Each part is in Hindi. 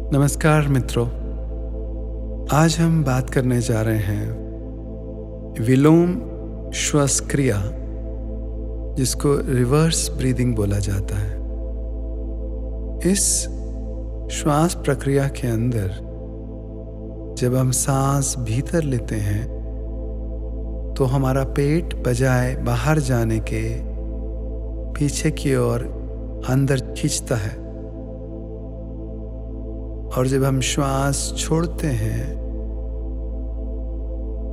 नमस्कार मित्रों, आज हम बात करने जा रहे हैं विलोम श्वास क्रिया, जिसको रिवर्स ब्रीदिंग बोला जाता है। इस श्वास प्रक्रिया के अंदर जब हम सांस भीतर लेते हैं तो हमारा पेट बजाय बाहर जाने के पीछे की ओर अंदर खींचता है, और जब हम श्वास छोड़ते हैं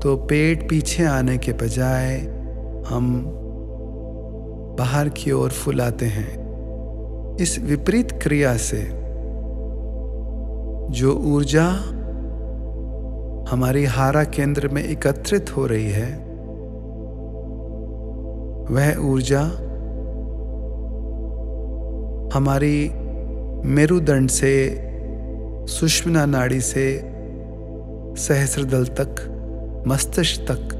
तो पेट पीछे आने के बजाय हम बाहर की ओर फुलाते हैं। इस विपरीत क्रिया से जो ऊर्जा हमारी हारा केंद्र में एकत्रित हो रही है, वह ऊर्जा हमारी मेरुदंड से सुषुम्ना नाड़ी से सहस्रदल तक, मस्तिष्क तक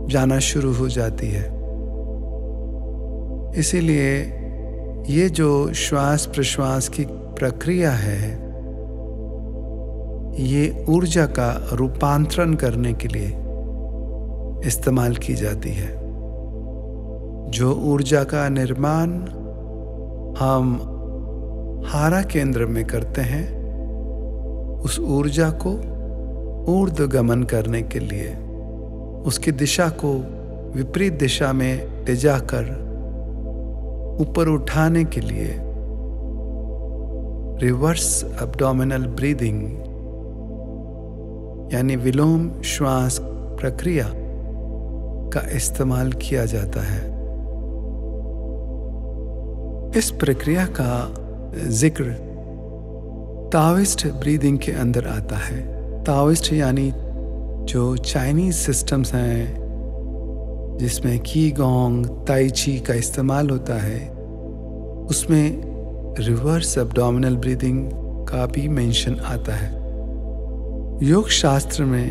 जाना शुरू हो जाती है। इसीलिए ये जो श्वास प्रश्वास की प्रक्रिया है, ये ऊर्जा का रूपांतरण करने के लिए इस्तेमाल की जाती है। जो ऊर्जा का निर्माण हम हारा केंद्र में करते हैं, उस ऊर्जा को ऊर्ध्वगमन करने के लिए, उसकी दिशा को विपरीत दिशा में ले जाकर ऊपर उठाने के लिए रिवर्स एब्डोमिनल ब्रीदिंग यानी विलोम श्वास प्रक्रिया का इस्तेमाल किया जाता है। इस प्रक्रिया का जिक्र ताओइस्ट ब्रीदिंग के अंदर आता है। ताओइस्ट यानी जो चाइनीज सिस्टम्स हैं जिसमें की गोंग, ताई ची का इस्तेमाल होता है, उसमें रिवर्स एब्डोमिनल ब्रीदिंग का भी मेंशन आता है। योग शास्त्र में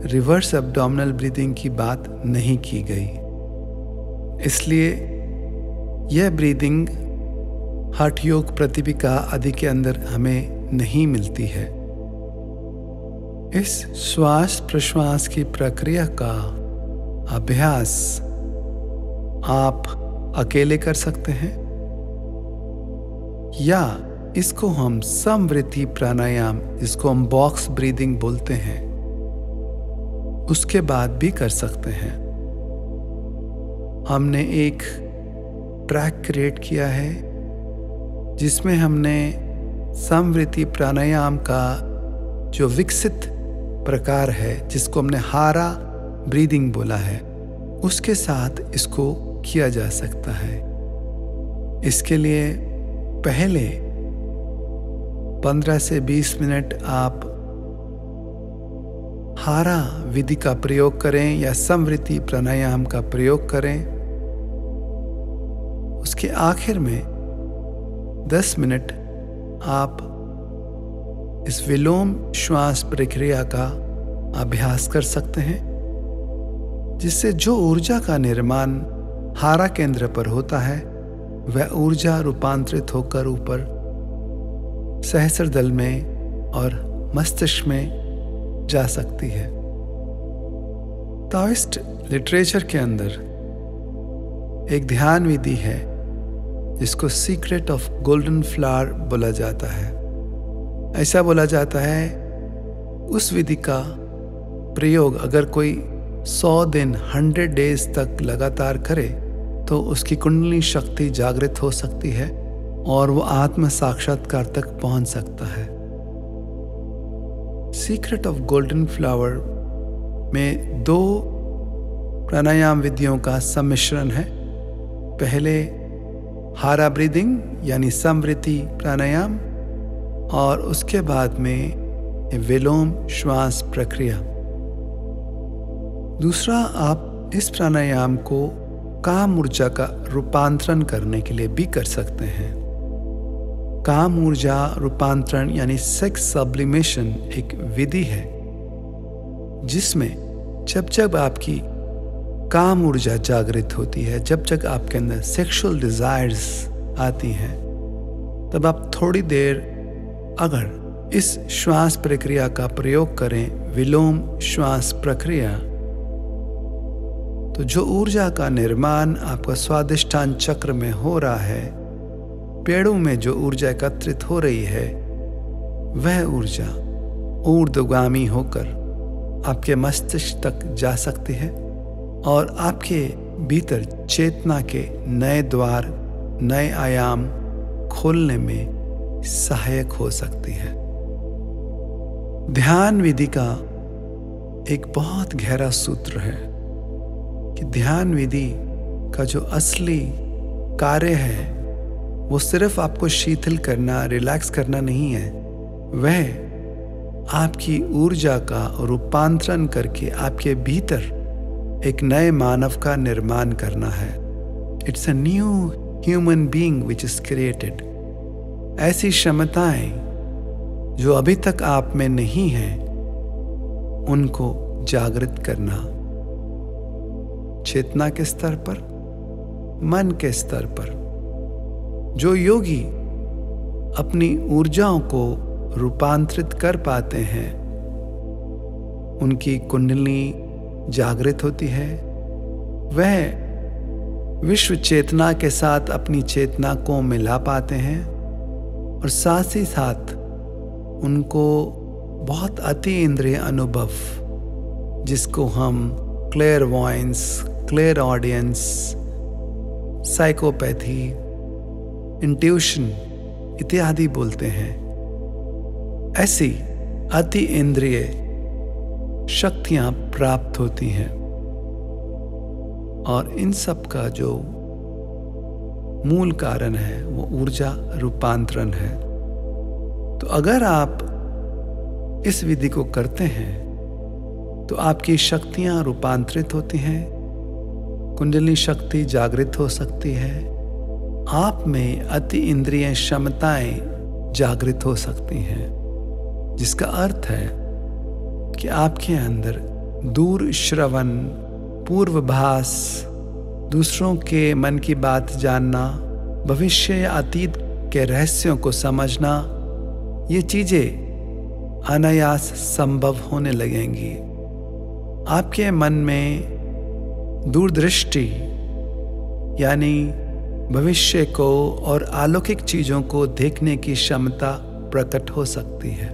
रिवर्स एब्डोमिनल ब्रीदिंग की बात नहीं की गई, इसलिए यह ब्रीदिंग हठ योग प्रतिपिका आदि के अंदर हमें नहीं मिलती है। इस श्वास प्रश्वास की प्रक्रिया का अभ्यास आप अकेले कर सकते हैं, या इसको हम समवृत्ति प्राणायाम, जिसको हम बॉक्स ब्रीदिंग बोलते हैं, उसके बाद भी कर सकते हैं। हमने एक ट्रैक क्रिएट किया है जिसमें हमने समवृत्ति प्राणायाम का जो विकसित प्रकार है, जिसको हमने हारा ब्रीदिंग बोला है, उसके साथ इसको किया जा सकता है। इसके लिए पहले 15 से 20 मिनट आप हारा विधि का प्रयोग करें या समवृत्ति प्राणायाम का प्रयोग करें। उसके आखिर में 10 मिनट आप इस विलोम श्वास प्रक्रिया का अभ्यास कर सकते हैं, जिससे जो ऊर्जा का निर्माण हारा केंद्र पर होता है, वह ऊर्जा रूपांतरित होकर ऊपर सहस्रदल में और मस्तिष्क में जा सकती है। ताओइस्ट लिटरेचर के अंदर एक ध्यान विधि है जिसको सीक्रेट ऑफ गोल्डन फ्लावर बोला जाता है। ऐसा बोला जाता है उस विधि का प्रयोग अगर कोई 100 दिन 100 डेज तक लगातार करे तो उसकी कुंडली शक्ति जागृत हो सकती है और वो आत्म साक्षात्कार तक पहुंच सकता है। सीक्रेट ऑफ गोल्डन फ्लावर में 2 प्राणायाम विधियों का सम्मिश्रण है। पहले हारा ब्रीदिंग यानी समवृत्ति प्राणायाम, और उसके बाद में विलोम श्वास प्रक्रिया। दूसरा, आप इस प्राणायाम को काम ऊर्जा का रूपांतरण करने के लिए भी कर सकते हैं। काम ऊर्जा रूपांतरण यानी सेक्स सब्लिमेशन एक विधि है जिसमें जब जब आपकी काम ऊर्जा जागृत होती है, जब जब आपके अंदर सेक्सुअल डिजायर्स आती हैं, तब आप थोड़ी देर अगर इस श्वास प्रक्रिया का प्रयोग करें, विलोम श्वास प्रक्रिया, तो जो ऊर्जा का निर्माण आपका स्वादिष्ठान चक्र में हो रहा है, पेड़ों में जो ऊर्जा एकत्रित हो रही है, वह ऊर्जा ऊर्ध्वगामी होकर आपके मस्तिष्क तक जा सकती है और आपके भीतर चेतना के नए द्वार, नए आयाम खोलने में सहायक हो सकती है। ध्यान विधि का एक बहुत गहरा सूत्र है कि ध्यान विधि का जो असली कार्य है वो सिर्फ आपको शीतल करना, रिलैक्स करना नहीं है, वह आपकी ऊर्जा का रूपांतरण करके आपके भीतर एक नए मानव का निर्माण करना है। It's a new human being which is created. ऐसी क्षमताएं जो अभी तक आप में नहीं हैं, उनको जागृत करना, चेतना के स्तर पर, मन के स्तर पर। जो योगी अपनी ऊर्जाओं को रूपांतरित कर पाते हैं, उनकी कुंडली जागृत होती है, वह विश्व चेतना के साथ अपनी चेतना को मिला पाते हैं और साथ ही साथ उनको बहुत अति इंद्रिय अनुभव, जिसको हम क्लेयरवॉयंस, क्लियर ऑडियंस, साइकोपैथी, इंट्यूशन इत्यादि बोलते हैं, ऐसी अति इंद्रिय शक्तियां प्राप्त होती हैं। और इन सब का जो मूल कारण है वो ऊर्जा रूपांतरण है। तो अगर आप इस विधि को करते हैं तो आपकी शक्तियां रूपांतरित होती हैं, कुंडली शक्ति जागृत हो सकती है, आप में अति इंद्रिय क्षमताएं जागृत हो सकती हैं, जिसका अर्थ है कि आपके अंदर दूर श्रवण, पूर्वभास, दूसरों के मन की बात जानना, भविष्य या अतीत के रहस्यों को समझना, ये चीजें अनायास संभव होने लगेंगी। आपके मन में दूरदृष्टि यानी भविष्य को और अलौकिक चीजों को देखने की क्षमता प्रकट हो सकती है।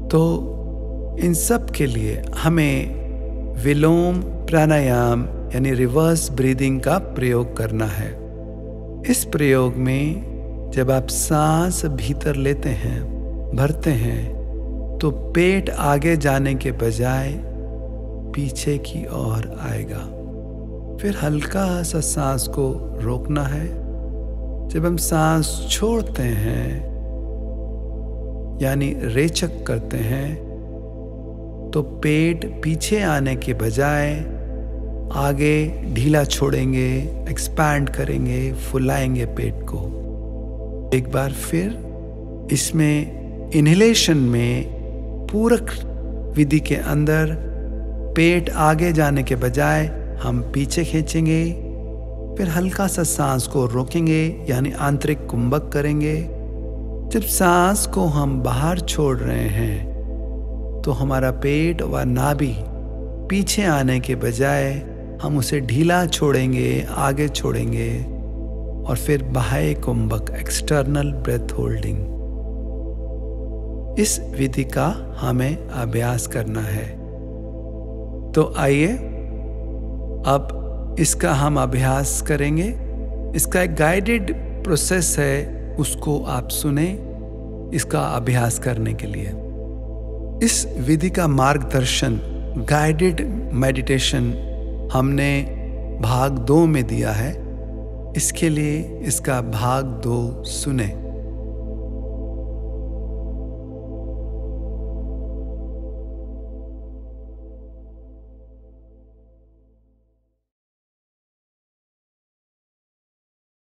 तो इन सब के लिए हमें विलोम प्राणायाम यानी रिवर्स ब्रीदिंग का प्रयोग करना है। इस प्रयोग में जब आप सांस भीतर लेते हैं, भरते हैं, तो पेट आगे जाने के बजाय पीछे की ओर आएगा। फिर हल्का सा सांस को रोकना है। जब हम सांस छोड़ते हैं यानी रेचक करते हैं, तो पेट पीछे आने के बजाय आगे ढीला छोड़ेंगे, एक्सपैंड करेंगे, फुलाएंगे पेट को। एक बार फिर इसमें इनहेलेशन में पूरक विधि के अंदर पेट आगे जाने के बजाय हम पीछे खींचेंगे, फिर हल्का सा सांस को रोकेंगे यानी आंतरिक कुंभक करेंगे। जब सांस को हम बाहर छोड़ रहे हैं तो हमारा पेट व नाभि पीछे आने के बजाय हम उसे ढीला छोड़ेंगे, आगे छोड़ेंगे और फिर बाह्य कुंभक, एक्सटर्नल ब्रेथ होल्डिंग। इस विधि का हमें अभ्यास करना है। तो आइए अब इसका हम अभ्यास करेंगे। इसका एक गाइडेड प्रोसेस है, उसको आप सुने इसका अभ्यास करने के लिए। इस विधि का मार्गदर्शन, गाइडेड मेडिटेशन हमने भाग 2 में दिया है। इसके लिए इसका भाग 2 सुने।